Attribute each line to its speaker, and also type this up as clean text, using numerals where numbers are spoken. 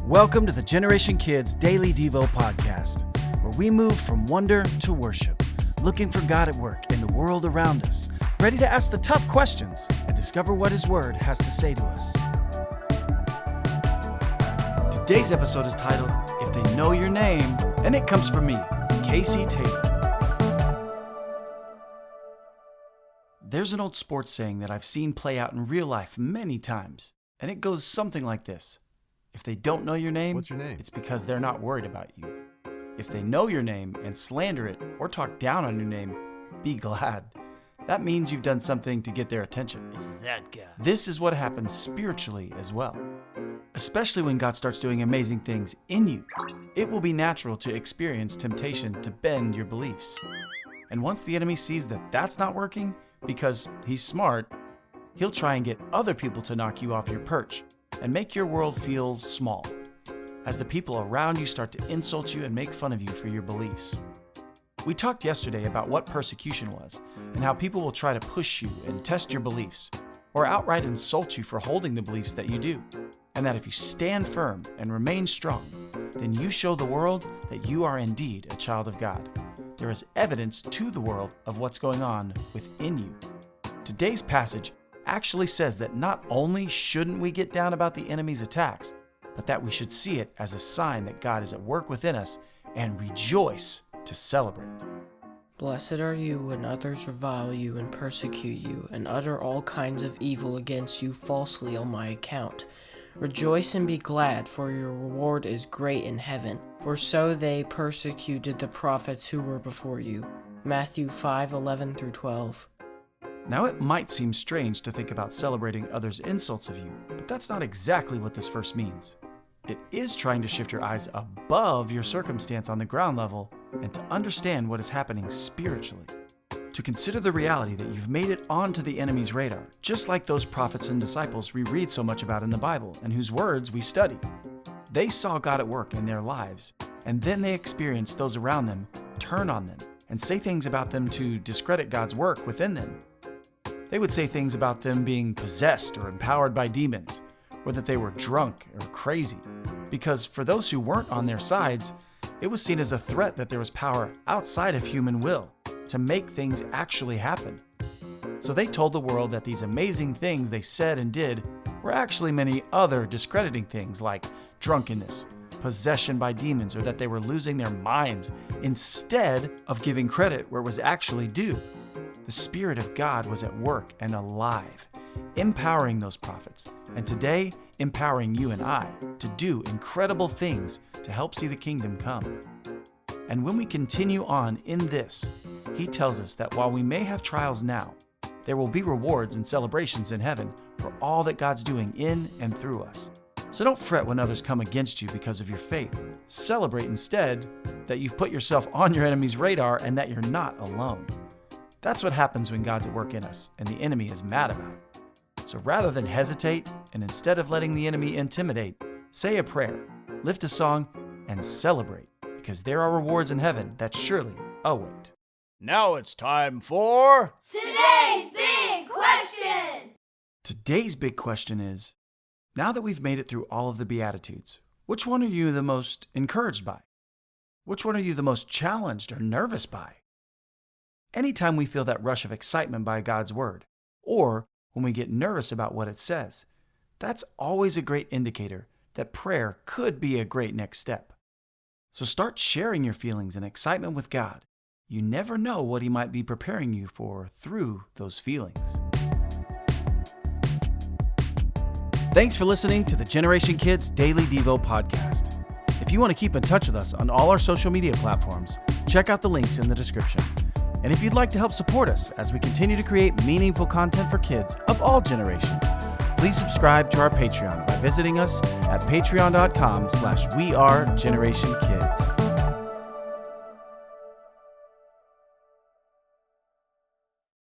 Speaker 1: Welcome to the Generation Kids Daily Devo podcast, where we move from wonder to worship, looking for God at work in the world around us, ready to ask the tough questions and discover what His Word has to say to us. Today's episode is titled, If They Know Your Name, and it comes from me, Casey Taylor. There's an old sports saying that I've seen play out in real life many times, and it goes something like this. If they don't know your name,
Speaker 2: What's your name?
Speaker 1: It's because they're not worried about you. If they know your name and slander it or talk down on your name, be glad. That means you've done something to get their attention.
Speaker 3: It's that guy.
Speaker 1: This is what happens spiritually as well. Especially when God starts doing amazing things in you. It will be natural to experience temptation to bend your beliefs. And once the enemy sees that that's not working, because he's smart, he'll try and get other people to knock you off your perch and make your world feel small, as the people around you start to insult you and make fun of you for your beliefs. We talked yesterday about what persecution was and how people will try to push you and test your beliefs, or outright insult you for holding the beliefs that you do, and that if you stand firm and remain strong, then you show the world that you are indeed a child of God. There is evidence to the world of what's going on within you. Today's passage actually says that not only shouldn't we get down about the enemy's attacks, but that we should see it as a sign that God is at work within us and rejoice to celebrate.
Speaker 4: Blessed are you when others revile you and persecute you, and utter all kinds of evil against you falsely on my account. Rejoice and be glad, for your reward is great in heaven, for so they persecuted the prophets who were before you. Matthew 5:11-12.
Speaker 1: Now it might seem strange to think about celebrating others' insults of you, but that's not exactly what this verse means. It is trying to shift your eyes above your circumstance on the ground level and to understand what is happening spiritually. To consider the reality that you've made it onto the enemy's radar, just like those prophets and disciples we read so much about in the Bible and whose words we study. They saw God at work in their lives, and then they experienced those around them turn on them and say things about them to discredit God's work within them. They would say things about them being possessed or empowered by demons, or that they were drunk or crazy, because for those who weren't on their sides, it was seen as a threat that there was power outside of human will to make things actually happen. So they told the world that these amazing things they said and did were actually many other discrediting things like drunkenness, possession by demons, or that they were losing their minds, instead of giving credit where it was actually due. The Spirit of God was at work and alive, empowering those prophets, and today empowering you and I to do incredible things to help see the kingdom come. And when we continue on in this, He tells us that while we may have trials now, there will be rewards and celebrations in heaven for all that God's doing in and through us. So don't fret when others come against you because of your faith. Celebrate instead that you've put yourself on your enemy's radar and that you're not alone. That's what happens when God's at work in us and the enemy is mad about it. So rather than hesitate, and instead of letting the enemy intimidate, say a prayer, lift a song, and celebrate, because there are rewards in heaven that surely await.
Speaker 3: Now it's time for
Speaker 5: Today's Big Question!
Speaker 1: Today's big question is, now that we've made it through all of the Beatitudes, which one are you the most encouraged by? Which one are you the most challenged or nervous by? Anytime we feel that rush of excitement by God's Word, or when we get nervous about what it says, that's always a great indicator that prayer could be a great next step. So start sharing your feelings and excitement with God. You never know what He might be preparing you for through those feelings. Thanks for listening to the Generation Kids Daily Devo podcast. If you want to keep in touch with us on all our social media platforms, check out the links in the description. And if you'd like to help support us as we continue to create meaningful content for kids of all generations, please subscribe to our Patreon by visiting us at patreon.com/wearegenerationkids.